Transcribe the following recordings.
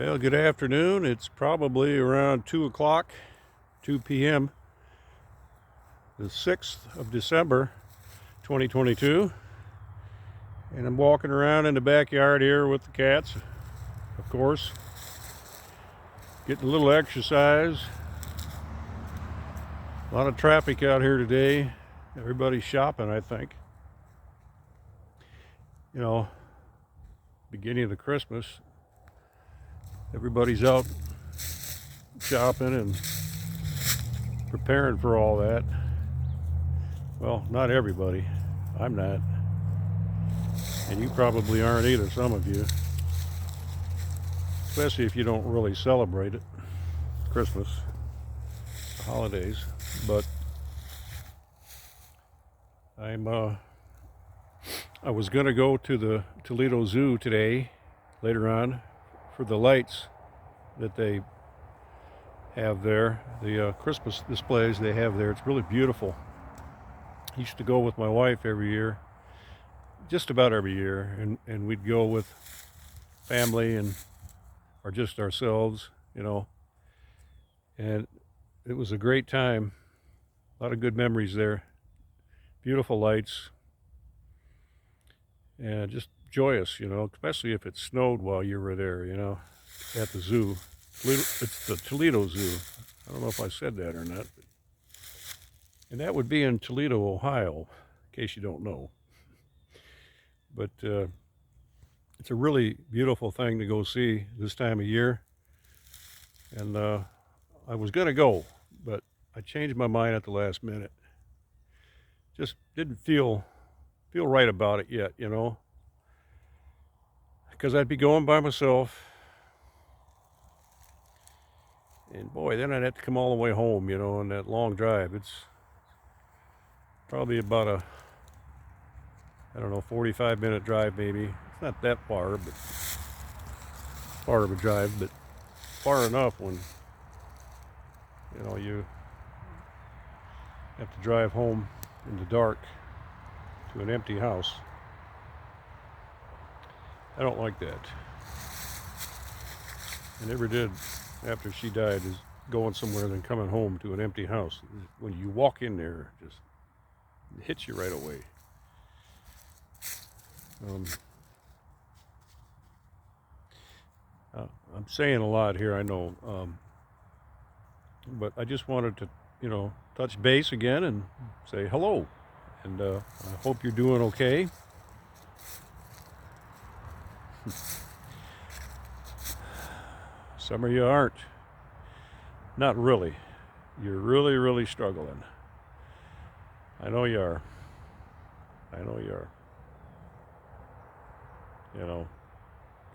Well, good afternoon. It's probably around 2 o'clock, 2 p.m., the 6th of December, 2022. And I'm walking around in the backyard here with the cats, of course, getting a little exercise. A lot of traffic out here today. Everybody's shopping, I think. You know, beginning of the Christmas, everybody's out shopping and preparing for all that. Well, not everybody. I'm not. And you probably aren't either, some of you. Especially if you don't really celebrate it. Christmas, the holidays. But I was going to go to the Toledo Zoo today, later on, for the lights that they have there, the Christmas displays they have there. It's really beautiful. I used to go with my wife every year, just about every year, and we'd go with family and or just ourselves, and it was a great time. A lot of good memories there. Beautiful lights, and just joyous, especially if it snowed while you were there, at the zoo. It's the Toledo Zoo. I don't know if I said that or not. And that would be in Toledo, Ohio, in case you don't know. But it's a really beautiful thing to go see this time of year. And I was going to go, but I changed my mind at the last minute. Just didn't feel right about it yet, because I'd be going by myself. And boy, then I'd have to come all the way home, on that long drive. It's probably about a, 45-minute drive maybe. It's not that far, but far of a drive, but far enough when, you have to drive home in the dark to an empty house. I don't like that. I never did after she died, is going somewhere and then coming home to an empty house. When you walk in there, just it hits you right away. I'm saying a lot here, I know, but I just wanted to, touch base again and say hello. And I hope you're doing okay. Some of you aren't. Not really. You're really, really struggling. I know you are.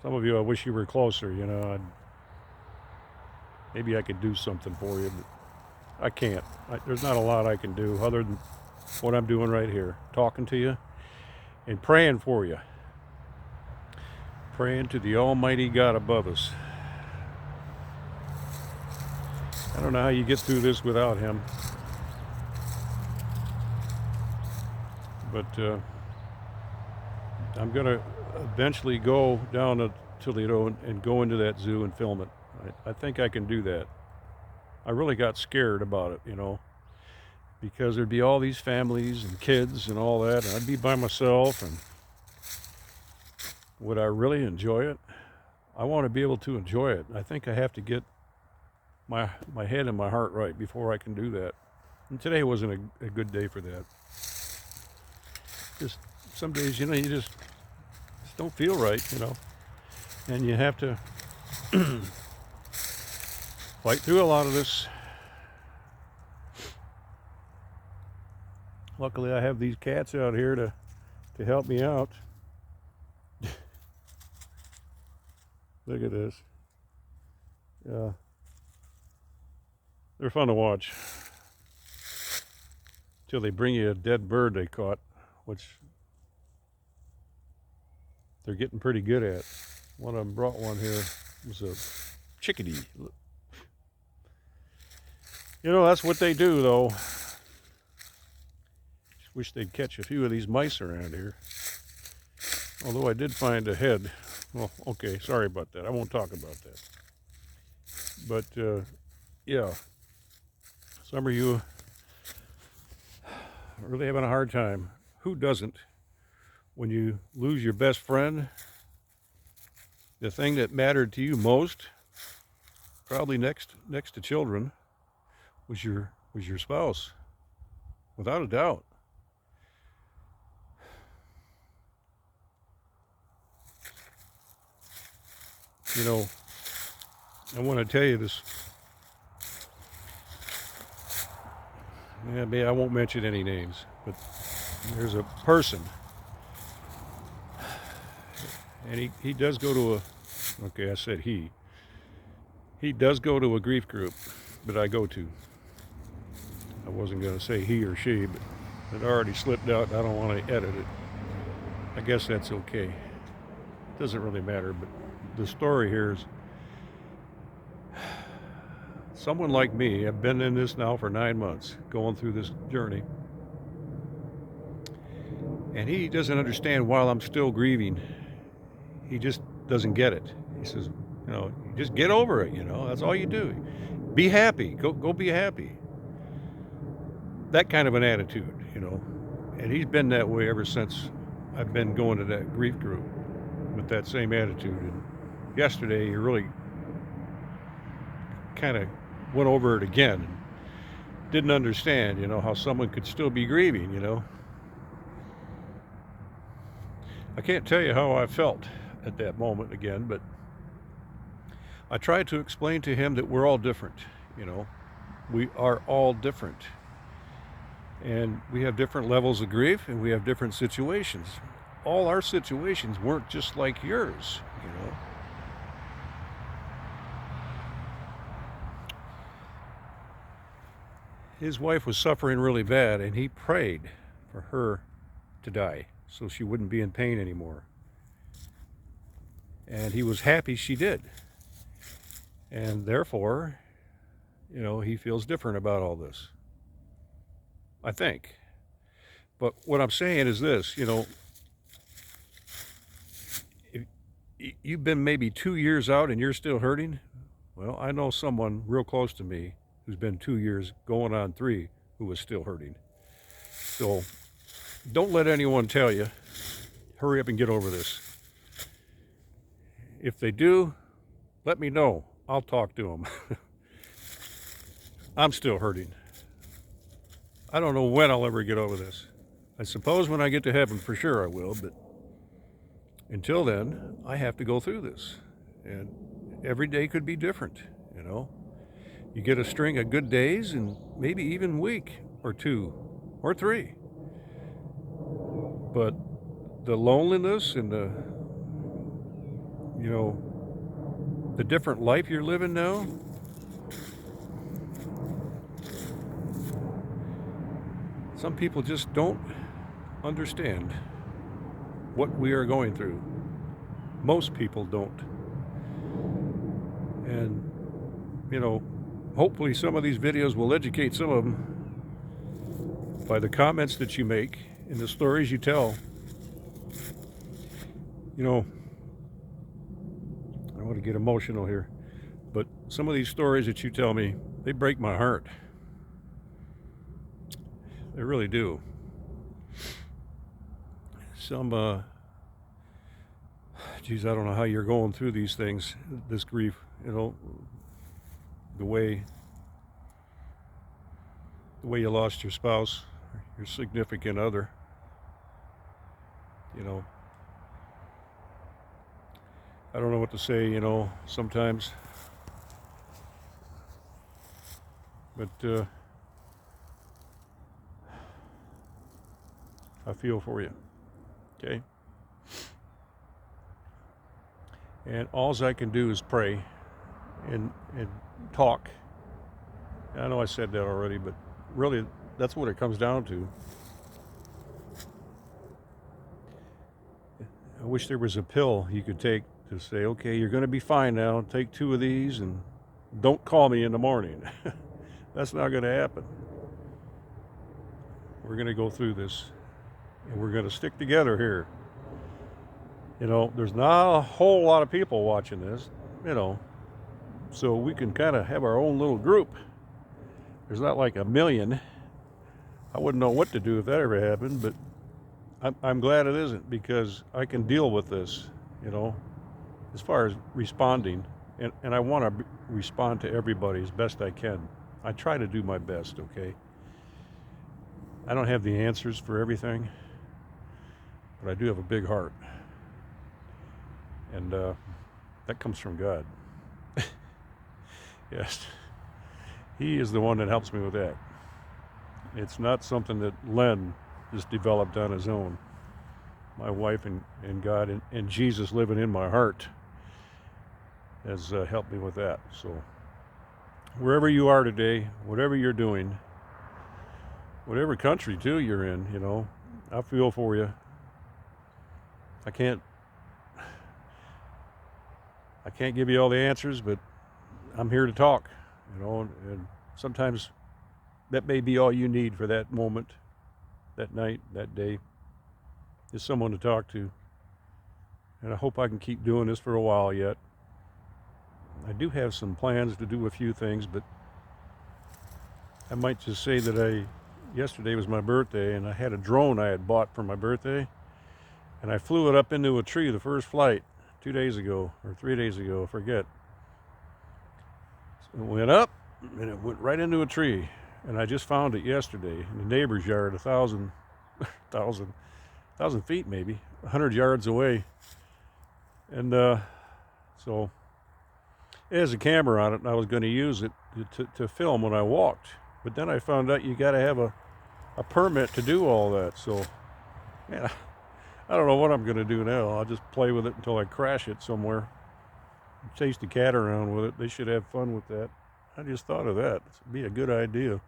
Some of you, I wish you were closer, maybe I could do something for you, but I can't. There's not a lot I can do other than what I'm doing right here, talking to you and praying for you. Praying to the Almighty God above us. I don't know how you get through this without Him. But I'm going to eventually go down to Toledo and go into that zoo and film it. I think I can do that. I really got scared about it, because there'd be all these families and kids and all that, and I'd be by myself, and would I really enjoy it? I want to be able to enjoy it. I think I have to get my head and my heart right before I can do that. And today wasn't a good day for that. Just some days, you just don't feel right, and you have to fight through a lot of this. Luckily, I have these cats out here to help me out. Look at this. Yeah. They're fun to watch. Till they bring you a dead bird they caught, which they're getting pretty good at. One of them brought one here. It was a chickadee. That's what they do, though. Just wish they'd catch a few of these mice around here. Although I did find a head Well, okay, sorry about that. I won't talk about that. But yeah, some of you are really having a hard time. Who doesn't? When you lose your best friend, the thing that mattered to you most, probably next to children, was your spouse, without a doubt. You know, I want to tell you this. Yeah, I won't mention any names, but there's a person, and he does go to a. Okay, I said he. He does go to a grief group that I go to. I wasn't going to say he or she, but it already slipped out. And I don't want to edit it. I guess that's okay. It doesn't really matter, but the story here is someone like me. I've been in this now for 9 months, going through this journey, and he doesn't understand while I'm still grieving. He just doesn't get it. He says, you just get over it. That's all you do. Be happy. Go be happy. That kind of an attitude. And he's been that way ever since I've been going to that grief group with that same attitude. And yesterday, he really kind of went over it again and didn't understand, how someone could still be grieving. I can't tell you how I felt at that moment again, but I tried to explain to him that we're all different. We are all different. And we have different levels of grief, and we have different situations. All our situations weren't just like yours. His wife was suffering really bad, and he prayed for her to die so she wouldn't be in pain anymore. And he was happy she did. And therefore, he feels different about all this, I think. But what I'm saying is this, if you've been maybe 2 years out and you're still hurting, well, I know someone real close to me who's been 2 years going on 3 who is still hurting. So don't let anyone tell you, hurry up and get over this. If they do, let me know. I'll talk to them. I'm still hurting. I don't know when I'll ever get over this. I suppose when I get to heaven, for sure I will, but until then, I have to go through this. And every day could be different. You get a string of good days and maybe even week or 2 or 3. But the loneliness and the different life you're living now, some people just don't understand what we are going through. Most people don't. And, hopefully some of these videos will educate some of them by the comments that you make and the stories you tell. I don't want to get emotional here, but some of these stories that you tell me, they break my heart. They really do. I don't know how you're going through these things, this grief, the way you lost your spouse, your significant other. I don't know what to say, sometimes. But I feel for you. Okay? And all I can do is pray and talk. I know I said that already, but really that's what it comes down to. I wish there was a pill you could take to say, okay, you're going to be fine now. Take 2 of these and don't call me in the morning. That's not going to happen. We're going to go through this, and we're going to stick together here. You know, there's not a whole lot of people watching this, you know, so we can kind of have our own little group. There's not like a million. I wouldn't know what to do if that ever happened, but I'm glad it isn't, because I can deal with this, you know, as far as responding. And I want to respond to everybody as best I can. I try to do my best, okay? I don't have the answers for everything, but I do have a big heart. And that comes from God. Yes. He is the one that helps me with that. It's not something that Len just developed on his own. My wife and God and Jesus living in my heart has helped me with that. So wherever you are today, whatever you're doing, whatever country too you're in, you know, I feel for you. I can't give you all the answers, but I'm here to talk, you know, and sometimes that may be all you need for that moment, that night, that day, is someone to talk to. And I hope I can keep doing this for a while yet. I do have some plans to do a few things, but I might just say that yesterday was my birthday, and I had a drone I had bought for my birthday, and I flew it up into a tree the first flight 2 days ago, or 3 days ago, I forget. So it went up, and it went right into a tree, and I just found it yesterday in the neighbor's yard, 1,000 feet maybe, 100 yards away. And so it has a camera on it, and I was going to use it to film when I walked. But then I found out you got to have a permit to do all that. So, man, I don't know what I'm going to do now. I'll just play with it until I crash it somewhere. Chase the cat around with it. They should have fun with that. I just thought of that. It'd be a good idea.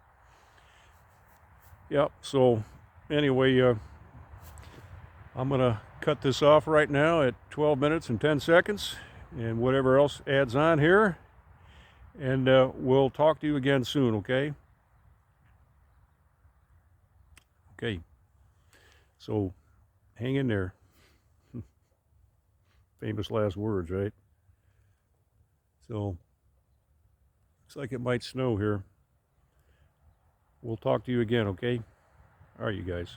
Yep, so anyway, I'm going to cut this off right now at 12 minutes and 10 seconds, and whatever else adds on here. And we'll talk to you again soon, okay? Okay. So hang in there. Famous last words, right? So looks like it might snow here. We'll talk to you again, okay? All right, you guys.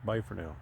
Bye for now.